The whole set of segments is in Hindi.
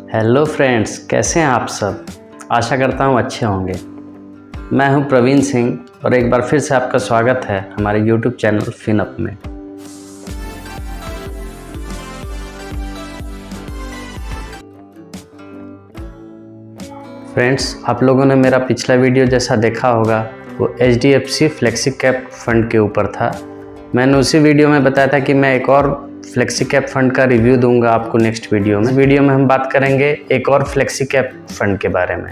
हेलो फ्रेंड्स, कैसे हैं आप सब। आशा करता हूँ अच्छे होंगे। मैं हूँ प्रवीण सिंह और एक बार फिर से आपका स्वागत है हमारे यूट्यूब चैनल फिनअप में। फ्रेंड्स, आप लोगों ने मेरा पिछला वीडियो जैसा देखा होगा वो HDFC फ्लेक्सी कैप फंड के ऊपर था। मैंने उसी वीडियो में बताया था कि मैं एक और फ्लेक्सी कैप फंड का रिव्यू दूंगा आपको नेक्स्ट वीडियो में। वीडियो में हम बात करेंगे एक और फ्लेक्सी कैप फंड के बारे में।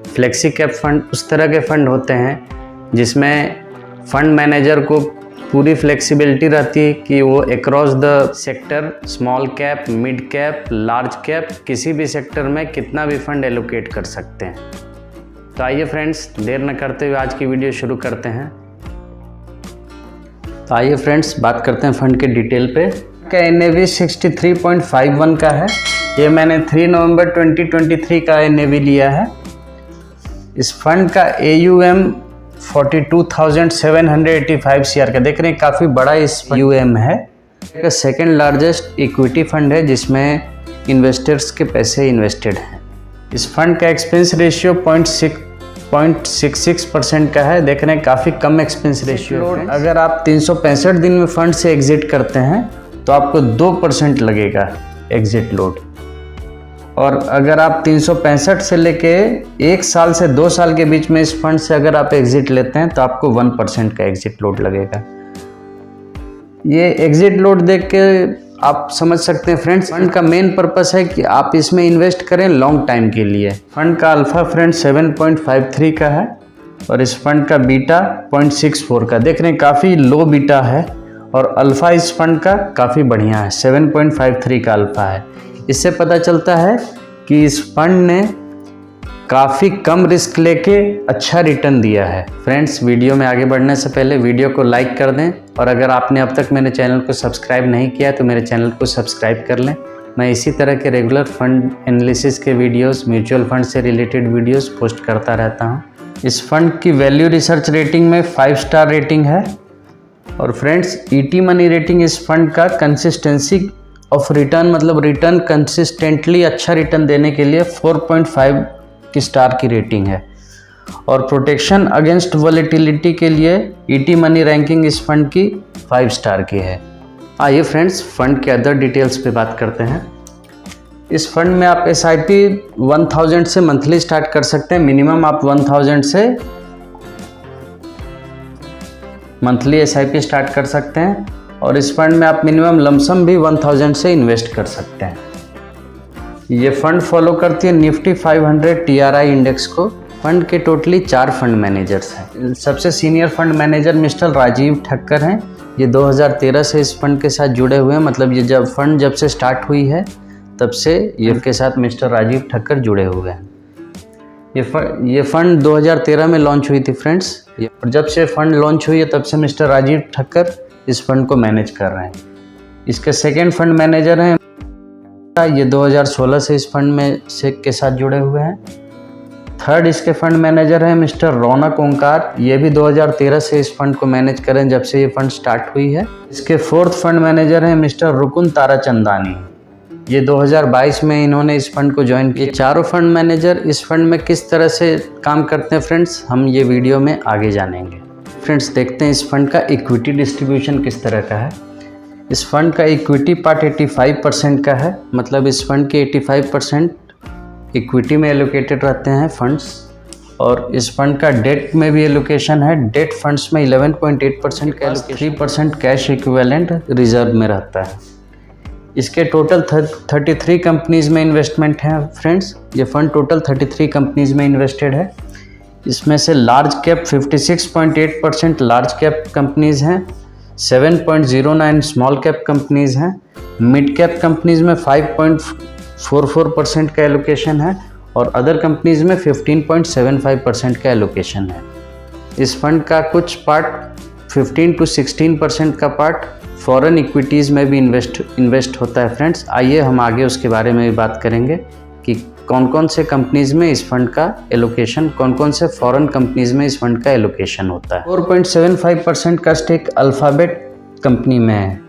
फ्लेक्सी कैप फंड उस तरह के फंड होते हैं जिसमें फंड मैनेजर को पूरी फ्लेक्सिबिलिटी रहती है कि वो across the sector, small cap, mid cap, large cap, किसी भी सेक्टर में कितना भी फंड एलोकेट कर सकते हैं। तो आइए फ्रेंड्स, देर न करते हुए आज की वीडियो शुरू करते हैं। तो आइए फ्रेंड्स, बात करते हैं फंड के डिटेल पे। का NAV 63.51 का है। ये मैंने 3 नवंबर 2023 का NAV लिया है। इस फंड का AUM 42,785 CR का, देख रहे हैं काफ़ी बड़ा इस AUM है। सेकेंड लार्जेस्ट इक्विटी फंड है जिसमें इन्वेस्टर्स के पैसे इन्वेस्टेड हैं। इस फंड का एक्सपेंस रेशियो 0.66% का है। देख रहे हैं काफ़ी कम एक्सपेंस रेशियो। अगर आप 365 दिन में फंड से एग्जिट करते हैं तो आपको 2% लगेगा एग्जिट लोड, और अगर आप 365 से लेके 1 साल से 2 साल के बीच में इस फंड से अगर आप एग्जिट लेते हैं तो आपको 1% का एग्जिट लोड लगेगा। ये एग्जिट लोड देख के आप समझ सकते हैं फ्रेंड्स, फंड का मेन पर्पस है कि आप इसमें इन्वेस्ट करें लॉन्ग टाइम के लिए। फंड का अल्फा फ्रेंड्स 7.53 का है और इस फंड का बीटा 0.64 का। देख रहे हैं काफ़ी लो बीटा है और अल्फा इस फंड का काफ़ी बढ़िया है, 7.53 का अल्फा है। इससे पता चलता है कि इस फंड ने काफ़ी कम रिस्क लेके अच्छा रिटर्न दिया है। फ्रेंड्स, वीडियो में आगे बढ़ने से पहले वीडियो को लाइक कर दें, और अगर आपने अब तक मेरे चैनल को सब्सक्राइब नहीं किया तो मेरे चैनल को सब्सक्राइब कर लें। मैं इसी तरह के रेगुलर फंड एनालिसिस के वीडियोस, म्यूचुअल फंड से रिलेटेड वीडियोस पोस्ट करता रहता हूं। इस फंड की वैल्यू रिसर्च रेटिंग में 5 स्टार रेटिंग है। और फ्रेंड्स, ET मनी रेटिंग इस फंड का कंसिस्टेंसी ऑफ रिटर्न, मतलब रिटर्न कंसिस्टेंटली अच्छा रिटर्न देने के लिए 4.5 की स्टार की रेटिंग है। और प्रोटेक्शन अगेंस्ट वॉलेटिलिटी के लिए ET मनी रैंकिंग इस फंड की 5 स्टार की है। आइए फ्रेंड्स, फंड के अदर डिटेल्स पे बात करते हैं। इस फंड में आप SIP 1000 से मंथली स्टार्ट कर सकते हैं। मिनिमम आप 1000 से मंथली SIP स्टार्ट कर सकते हैं, और इस फंड में आप मिनिमम लमसम भी 1000 से इन्वेस्ट कर सकते हैं। ये फंड फॉलो करती है निफ्टी 500 TRI इंडेक्स को। फंड के टोटली 4 फंड मैनेजर्स हैं। सबसे senior fund manager mister Rajeev Thakkar हैं। ये 2013 से इस फंड के साथ जुड़े हुए हैं, मतलब ये जब से स्टार्ट हुई है तब से ये के साथ मिस्टर राजीव ठक्कर जुड़े हुए हैं। ये फंड 2013 में लॉन्च हुई थी फ्रेंड्स, और जब से फंड लॉन्च हुई है तब से मिस्टर राजीव ठक्कर इस फंड को मैनेज कर रहे हैं। इसके सेकेंड फंड मैनेजर हैं, ये 2016 से इस फंड में से के साथ जुड़े हुए हैं। थर्ड इसके फंड मैनेजर हैं मिस्टर रौनक ओंकार। ये भी 2013 से इस फंड को मैनेज कर रहे हैं, जब से ये फंड स्टार्ट हुई है। इसके फोर्थ फंड मैनेजर हैं मिस्टर रुकुन ताराचंदानी। ये 2022 में इन्होंने इस फंड को ज्वाइन किया। चारों फंड मैनेजर इस फंड में किस तरह से काम करते हैं फ्रेंड्स, हम ये वीडियो में आगे जानेंगे। फ्रेंड्स, देखते हैं इस फंड का इक्विटी डिस्ट्रीब्यूशन किस तरह का है। इस फंड का इक्विटी पार्ट 85% का है, मतलब इस फंड के 85% इक्विटी में एलोकेटेड रहते हैं फंड्स। और इस फंड का डेट में भी एलोकेशन है। डेट फंड्स में 11.8% का, 3% कैश इक्विवेलेंट रिजर्व में रहता है। इसके टोटल 33 कंपनीज़ में इन्वेस्टमेंट है फ्रेंड्स। ये फंड टोटल 33 कंपनीज़ में इन्वेस्टेड है। इसमें से large cap 56.8% large cap companies हैं, 7.09 स्मॉल कैप कंपनीज़ हैं, मिड कैप कंपनीज़ में 5.44% का एलोकेशन है, और अदर कंपनीज़ में 15.75% का एलोकेशन है। इस फंड का कुछ पार्ट 15 to 16% का पार्ट फॉरेन इक्विटीज़ में भी इन्वेस्ट होता है फ्रेंड्स। आइए हम आगे उसके बारे में भी बात करेंगे कि कौन कौन से कंपनीज़ में इस फंड का एलोकेशन, कौन कौन से फॉरेन कंपनीज़ में इस फंड का एलोकेशन होता है। 4.75% का स्टेक अल्फ़ाबेट कंपनी में है।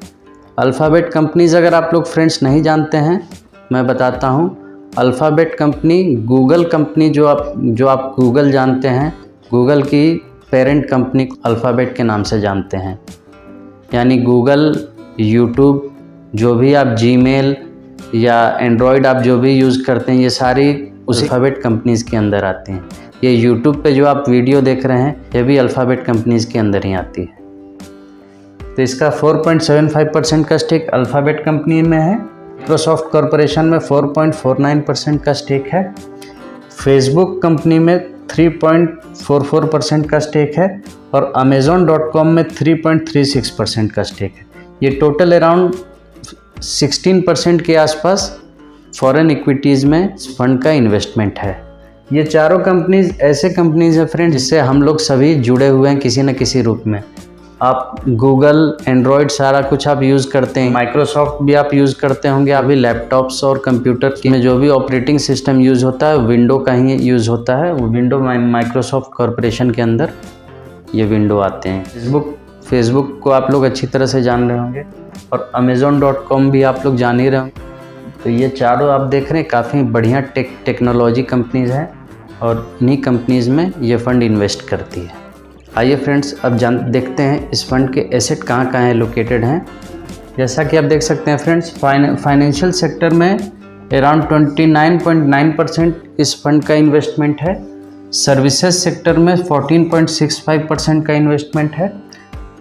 अल्फ़ाबेट कंपनीज़ अगर आप लोग फ्रेंड्स नहीं जानते हैं, मैं बताता हूँ। अल्फ़ाबेट कंपनी गूगल कंपनी जो आप गूगल जानते हैं, गूगल की पेरेंट कंपनी अल्फ़ाबेट के नाम से जानते हैं। यानी गूगल, यूट्यूब, जो भी आप जीमेल या एंड्रॉयड आप जो भी यूज़ करते हैं, ये सारी उसी अल्फ़ाबेट कंपनीज़ के अंदर आती हैं। ये यूट्यूब पे जो आप वीडियो देख रहे हैं, ये भी अल्फ़ाबेट कंपनीज़ के अंदर ही आती है। तो इसका 4.75% का स्टेक अल्फ़ाबेट कंपनी में है। माइक्रोसॉफ्ट कॉरपोरेशन में 4.49% का स्टेक है। फेसबुक कंपनी में 3.44% का स्टेक है और Amazon.com में 3.36% का स्टेक है। ये टोटल अराउंड 16% के आसपास फॉरेन इक्विटीज़ में फंड का इन्वेस्टमेंट है। ये चारों कंपनीज ऐसे कंपनीज हैं फ्रेंड, जिससे हम लोग सभी जुड़े हुए हैं किसी न किसी रूप में। आप गूगल, एंड्रॉयड सारा कुछ आप यूज़ करते हैं, माइक्रोसॉफ्ट भी आप यूज़ करते होंगे। अभी लैपटॉप्स और कंप्यूटर में जो भी ऑपरेटिंग सिस्टम यूज़ होता है, विंडो का ही यूज़ होता है। वो विंडो माइक्रोसॉफ्ट कॉरपोरेशन के अंदर ये विंडो आते हैं। फेसबुक को आप लोग अच्छी तरह से जान रहे होंगे और Amazon.com भी आप लोग जान ही रहे होंगे। तो ये चारों आप देख रहे हैं काफ़ी बढ़िया टेक्नोलॉजी कंपनीज़ हैं और इन्हीं कंपनीज़ में ये फ़ंड इन्वेस्ट करती है। आइए फ्रेंड्स, अब देखते हैं इस फंड के एसेट कहाँ कहाँ लोकेटेड हैं। जैसा कि आप देख सकते हैं फ्रेंड्स, फाइनेंशियल सेक्टर में अराउंड 29.9% इस फंड का इन्वेस्टमेंट है। सर्विसेज सेक्टर में 14.65% का इन्वेस्टमेंट है।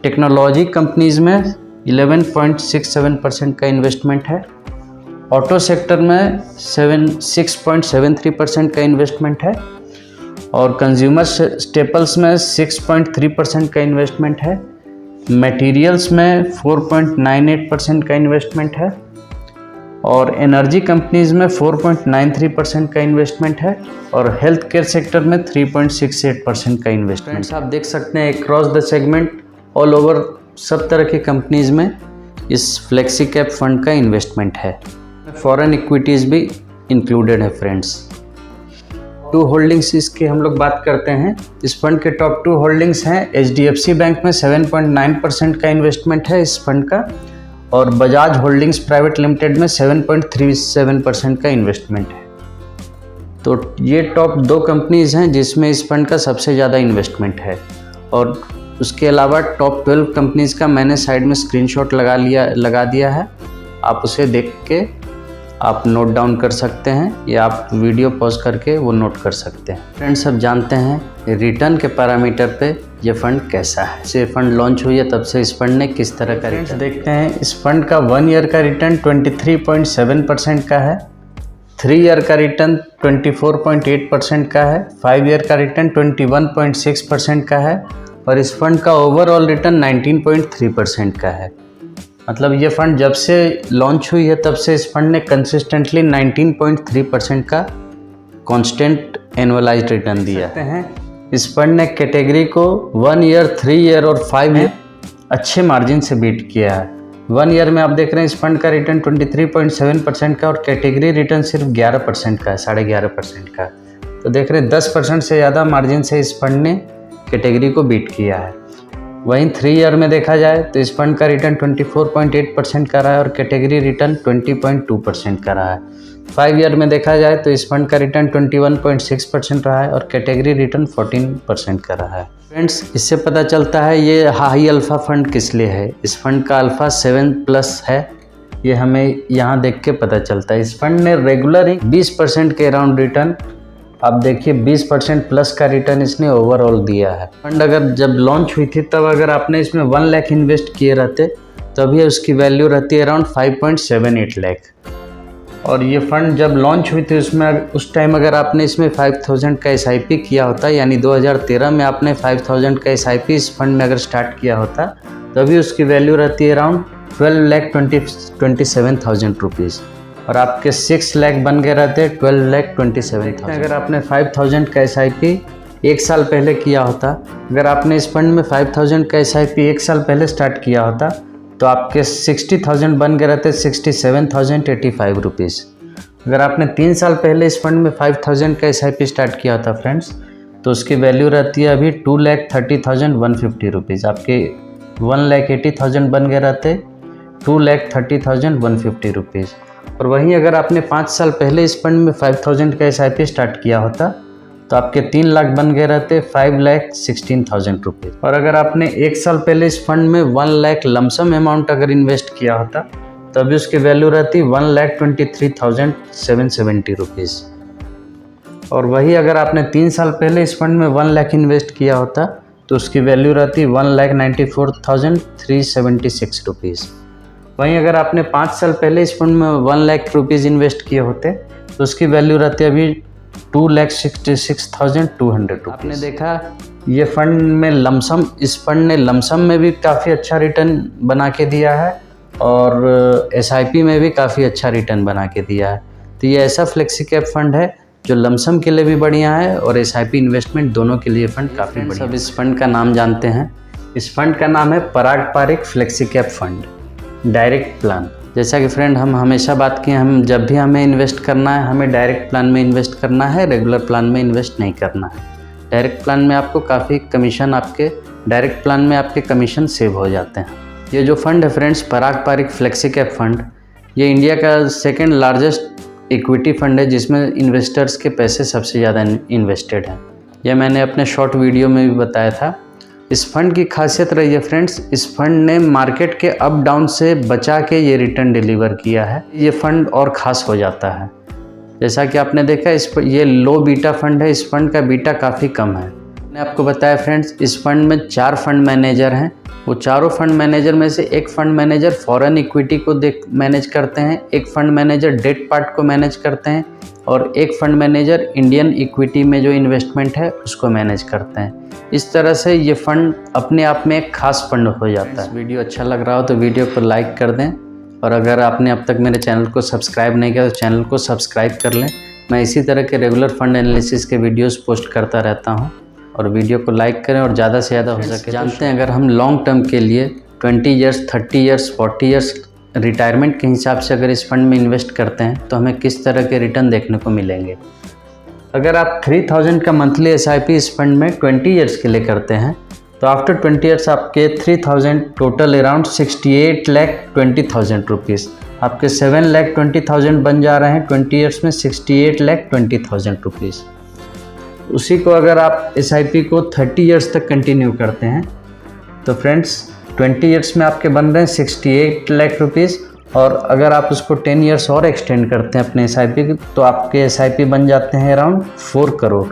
टेक्नोलॉजी कंपनीज़ में 11.67% का इन्वेस्टमेंट है। ऑटो सेक्टर में 6.73% का इन्वेस्टमेंट है और कंज्यूमर स्टेपल्स में 6.3% का इन्वेस्टमेंट है। मटेरियल्स में 4.98% का इन्वेस्टमेंट है और एनर्जी कंपनीज़ में 4.93% का इन्वेस्टमेंट है और हेल्थ केयर सेक्टर में 3.68% का इन्वेस्टमेंट। आप देख सकते हैं across the segment all over सब तरह की कंपनीज़ में इस फ्लेक्सी कैप फंड का इन्वेस्टमेंट है। फॉरेन इक्विटीज़ भी इंक्लूडेड है फ्रेंड्स। 2 होल्डिंग्स इसकी हम लोग बात करते हैं। इस फंड के टॉप 2 होल्डिंग्स हैं। HDFC बैंक में 7.9% का इन्वेस्टमेंट है इस फंड का और बजाज होल्डिंग्स प्राइवेट लिमिटेड में 7.37% का इन्वेस्टमेंट है। तो ये टॉप 2 कंपनीज़ हैं जिसमें इस फंड का सबसे ज़्यादा इन्वेस्टमेंट है। और उसके अलावा टॉप 12 कंपनीज़ का मैंने साइड में स्क्रीनशॉट लगा दिया है। आप उसे देख के आप नोट डाउन कर सकते हैं या आप वीडियो पॉज करके वो नोट कर सकते हैं। फ्रेंड्स, अब जानते हैं रिटर्न के पैरामीटर पे ये फंड कैसा है। से फंड लॉन्च हुई है तब से इस फंड ने किस तरह का रिटर्न देखते हैं। इस फंड का 1 ईयर का रिटर्न 23.7% का है, 3 ईयर का रिटर्न 24.8% का है, 5 ईयर का रिटर्न 21.6% का है और इस फंड का ओवरऑल रिटर्न 19.3% का है। मतलब ये फंड जब से लॉन्च हुई है तब से इस फंड ने कंसिस्टेंटली 19.3% का कांस्टेंट एनुअलाइज्ड रिटर्न दिया है। इस फंड ने कैटेगरी को 1 ईयर, 3 ईयर और 5 ईयर अच्छे मार्जिन से बीट किया है। 1 ईयर में आप देख रहे हैं इस फंड का रिटर्न 23.7% का और कैटेगरी रिटर्न सिर्फ 11% का है, 11.5% का। तो देख रहे हैं 10% से ज़्यादा मार्जिन से इस फंड ने कैटेगरी को बीट किया है। वहीं 3 ईयर में देखा जाए तो इस फंड का रिटर्न 24.8% का रहा है और कैटेगरी रिटर्न 20.2% का रहा है। 5 ईयर में देखा जाए तो इस फंड का रिटर्न 21.6% रहा है और कैटेगरी रिटर्न 14% का रहा है। फ्रेंड्स, इससे पता चलता है ये हाई अल्फ़ा फंड किस लिए है। इस फंड का अल्फ़ा 7+ है, ये हमें यहाँ देख के पता चलता है। इस फंड ने रेगुलर ही 20% के अराउंड रिटर्न, आप देखिए 20% प्लस का रिटर्न इसने ओवरऑल दिया है। फंड अगर जब लॉन्च हुई थी तब अगर आपने इसमें 1 लाख इन्वेस्ट किए रहते तभी उसकी वैल्यू रहती है अराउंड 5.78 लाख। और ये फंड जब लॉन्च हुई थी उसमें उस टाइम अगर आपने इसमें 5000 का SIP किया होता, यानी 2013 में आपने 5000 का SIP इस फंड में अगर स्टार्ट किया होता तभी उसकी वैल्यू रहती है अराउंड 12,27,000 रुपीज़ और आपके 6 लाख बन गए रहते 12,27,000। अगर आपने 5000 का SIP 1 साल पहले किया होता, अगर आपने इस फंड में 5000 का SIP 1 साल पहले स्टार्ट किया होता तो आपके 60,000 बन गए रहते 67,085 रुपीज़। अगर आपने 3 साल पहले इस फंड में 5000 का SIP स्टार्ट किया होता फ्रेंड्स तो उसकी वैल्यू रहती है अभी 2,30,150 रुपीज़। आपके 1,80,000 बन गए रहते 2,30,150 रुपीज़। और वहीं अगर आपने 5 साल पहले इस फंड में 5000 का SIP स्टार्ट किया होता तो आपके 3 लाख बन गए रहते 5,16,000 रुपये। और अगर आपने 1 साल पहले इस फंड में 1 लाख लमसम अमाउंट अगर इन्वेस्ट किया होता तो अभी उसकी वैल्यू रहती 1,23,770 रुपीज़। और वही अगर आपने 3 साल पहले इस फंड में 1 लाख इन्वेस्ट किया होता तो उसकी वैल्यू रहती 1,94,376 रुपीज़। वहीं अगर आपने 5 साल पहले इस फंड में 1 लाख रुपीज़ इन्वेस्ट किए होते तो उसकी वैल्यू रहती अभी 2,66,200 रुपीज़। आपने देखा ये फंड में लमसम, इस फंड ने लमसम में भी काफ़ी अच्छा रिटर्न बना के दिया है और SIP में भी काफ़ी अच्छा रिटर्न बना के दिया है। तो ये ऐसा फ्लेक्सी कैप फंड है जो लमसम के लिए भी बढ़िया है और SIP इन्वेस्टमेंट दोनों के लिए फंड काफ़ी बढ़िया। सब इस फंड का नाम जानते हैं। इस फंड का नाम है Parag Parikh flexi cap fund direct plan. जैसा कि फ्रेंड हम हमेशा बात किए, हम जब भी हमें इन्वेस्ट करना है हमें डायरेक्ट प्लान में इन्वेस्ट करना है, रेगुलर प्लान में इन्वेस्ट नहीं करना है। डायरेक्ट प्लान में आपको काफ़ी कमीशन, आपके डायरेक्ट प्लान में आपके कमीशन सेव हो जाते हैं। ये जो फंड है फ्रेंड्स, पराग पारिक फ्लेक्सी कैप फंड, ये इंडिया का 2nd लार्जेस्ट इक्विटी फंड है जिसमें इन्वेस्टर्स के पैसे सबसे ज़्यादा इन्वेस्टेड हैं। यह मैंने अपने शॉर्ट वीडियो में भी बताया था। इस फंड की खासियत रही है फ्रेंड्स, इस फंड ने मार्केट के अप डाउन से बचा के ये रिटर्न डिलीवर किया है। ये फंड और ख़ास हो जाता है। जैसा कि आपने देखा ये लो बीटा फंड है, इस फंड का बीटा काफ़ी कम है। मैंने आपको बताया फ्रेंड्स, इस फंड में 4 फंड मैनेजर हैं। वो चारों फंड मैनेजर में से एक फंड मैनेजर फॉरेन इक्विटी को मैनेज करते हैं, एक फंड मैनेजर डेट पार्ट को मैनेज करते हैं और एक फंड मैनेजर इंडियन इक्विटी में जो इन्वेस्टमेंट है उसको मैनेज करते हैं। इस तरह से ये फंड अपने आप में एक खास फंड हो जाता है। वीडियो अच्छा लग रहा हो तो वीडियो को लाइक कर दें और अगर आपने अब तक मेरे चैनल को सब्सक्राइब नहीं किया तो चैनल को सब्सक्राइब कर लें। मैं इसी तरह के रेगुलर फंड एनालिसिस के वीडियोस पोस्ट करता रहता हूं और वीडियो को लाइक करें और ज़्यादा से ज़्यादा हो सके। जानते हैं अगर हम लॉन्ग टर्म के लिए 20 ईयर्स, 30 ईयर्स, 40 ईयर्स रिटायरमेंट के हिसाब से अगर इस फंड में इन्वेस्ट करते हैं तो हमें किस तरह के रिटर्न देखने को मिलेंगे। अगर आप 3000 का मंथली SIP इस फंड में 20 ईयर्स के लिए करते हैं तो आफ्टर 20 ईयर्स आपके 3000 टोटल अराउंड 68,20,000 रुपीज़, आपके 7,20,000 बन जा रहे हैं 20 ईयर्स में 68,20,000 रुपीज़। उसी को अगर आप SIP को 30 ईयर्स तक कंटिन्यू करते हैं तो फ्रेंड्स 20 ईयर्स में आपके बन रहे हैं 68 लाख रुपीज़ और अगर आप उसको 10 ईयर्स और एक्सटेंड करते हैं अपने SIP तो आपके SIP बन जाते हैं अराउंड 4 करोड़।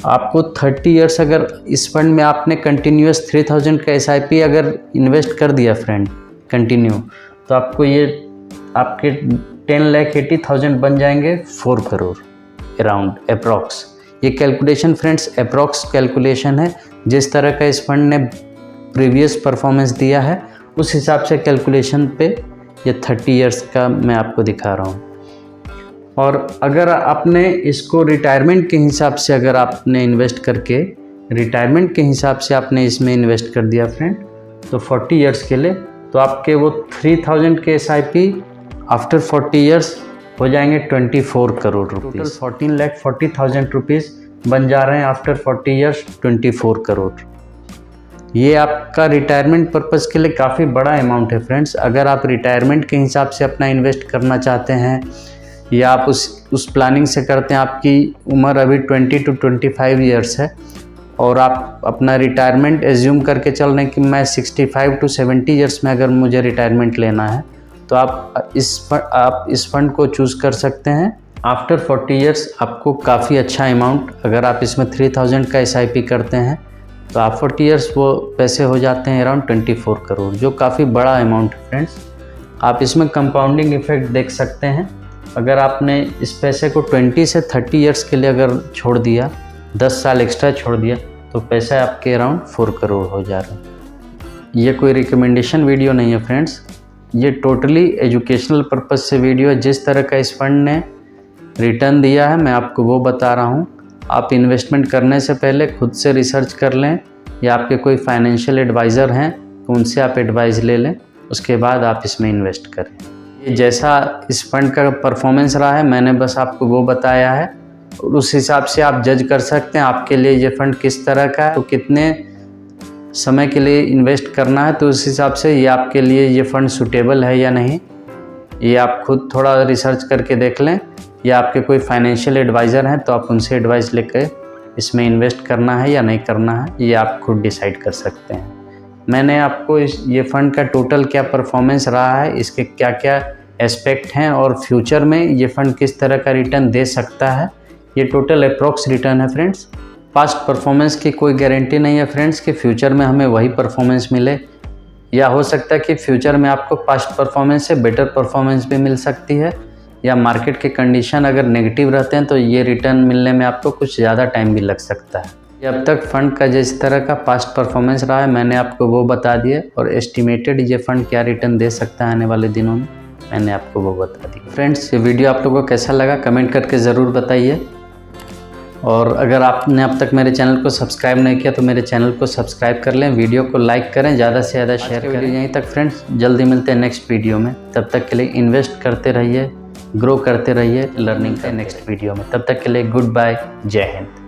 आपको 30 ईयर्स अगर इस फंड में आपने कंटिन्यूस 3000 का SIP अगर इन्वेस्ट कर दिया फ्रेंड कंटिन्यू तो आपको ये आपके 10,80,000 बन जाएंगे 4 करोड़ अराउंड अप्रॉक्स। ये कैलकुलेशन फ्रेंड्स अप्रॉक्स कैलकुलेशन है। जिस तरह का इस फंड ने प्रीवियस परफॉर्मेंस दिया है उस हिसाब से कैलकुलेशन पे ये 30 ईयर्स का मैं आपको दिखा रहा हूँ। और अगर आपने इसको रिटायरमेंट के हिसाब से अगर आपने इन्वेस्ट करके रिटायरमेंट के हिसाब से आपने इसमें इन्वेस्ट कर दिया फ्रेंड तो 40 ईयर्स के लिए तो आपके वो 3000 के SIP आफ्टर 40 ईयर्स हो जाएंगे 24 करोड़ रुपीज़। टोटल 14,40,000 रुपीज़ बन जा रहे हैं आफ्टर 40 ईयर्स 24 करोड़। ये आपका रिटायरमेंट पर्पज़ के लिए काफ़ी बड़ा अमाउंट है फ्रेंड्स। अगर आप रिटायरमेंट के हिसाब से अपना इन्वेस्ट करना चाहते हैं या आप उस प्लानिंग से करते हैं, आपकी उम्र अभी 20 to 25 ईयर्स है और आप अपना रिटायरमेंट एज्यूम करके चल रहे हैं कि मैं 65 to 70 ईयर्स में अगर मुझे रिटायरमेंट लेना है तो आप इस फंड को चूज़ कर सकते हैं। आफ्टर 40 ईयर्स आपको काफ़ी अच्छा अमाउंट, अगर आप इसमें 3000 का SIP करते हैं तो आप 40 ईयर्स वो पैसे हो जाते हैं अराउंड 24 करोड़, जो काफ़ी बड़ा अमाउंट है फ्रेंड्स। आप इसमें कंपाउंडिंग इफेक्ट देख सकते हैं। अगर आपने इस पैसे को 20 से 30 ईयर्स के लिए अगर छोड़ दिया, 10 साल एक्स्ट्रा छोड़ दिया तो पैसा आपके अराउंड 4 करोड़ हो जा रहा है। ये कोई रिकमेंडेशन वीडियो नहीं है फ्रेंड्स, ये टोटली एजुकेशनल पर्पज़ से वीडियो है। जिस तरह का इस फंड ने रिटर्न दिया है मैं आपको वो बता रहा हूँ। आप इन्वेस्टमेंट करने से पहले खुद से रिसर्च कर लें या आपके कोई फाइनेंशियल एडवाइज़र हैं तो उनसे आप एडवाइस ले लें, उसके बाद आप इसमें इन्वेस्ट करें। ये जैसा इस फंड का परफॉर्मेंस रहा है मैंने बस आपको वो बताया है और उस हिसाब से आप जज कर सकते हैं आपके लिए ये फंड किस तरह का है, तो कितने समय के लिए इन्वेस्ट करना है, तो उस हिसाब से ये आपके लिए ये फ़ंड सूटेबल है या नहीं ये आप खुद थोड़ा रिसर्च करके देख लें, या आपके कोई फाइनेंशियल एडवाइज़र हैं तो आप उनसे एडवाइस लेकर इसमें इन्वेस्ट करना है या नहीं करना है, ये आप खुद डिसाइड कर सकते हैं। मैंने आपको ये फ़ंड का टोटल क्या परफॉर्मेंस रहा है, इसके क्या क्या एस्पेक्ट हैं और फ्यूचर में ये फ़ंड किस तरह का रिटर्न दे सकता है, ये टोटल अप्रॉक्स रिटर्न है फ्रेंड्स। पास्ट परफॉर्मेंस की कोई गारंटी नहीं है फ्रेंड्स कि फ्यूचर में हमें वही परफॉर्मेंस मिले, या हो सकता है कि फ्यूचर में आपको पास्ट परफॉर्मेंस से बेटर परफॉर्मेंस भी मिल सकती है, या मार्केट के कंडीशन अगर नेगेटिव रहते हैं तो ये रिटर्न मिलने में आपको कुछ ज़्यादा टाइम भी लग सकता है। ये अब तक फ़ंड का जिस तरह का पास्ट परफॉर्मेंस रहा है मैंने आपको वो बता दिया, और एस्टिमेटेड ये फ़ंड क्या रिटर्न दे सकता है आने वाले दिनों में मैंने आपको वो बता दी। फ्रेंड्स, ये वीडियो आप लोगों को कैसा लगा कमेंट करके ज़रूर बताइए, और अगर आपने अब तक मेरे चैनल को सब्सक्राइब नहीं किया तो मेरे चैनल को सब्सक्राइब कर लें, वीडियो को लाइक करें, ज़्यादा से ज़्यादा शेयर करें। यहीं तक फ्रेंड्स, जल्दी मिलते हैं नेक्स्ट वीडियो में। तब तक के लिए इन्वेस्ट करते रहिए, ग्रो करते रहिए, लर्निंग का नेक्स्ट वीडियो में। तब तक के लिए गुड बाय, जय हिंद।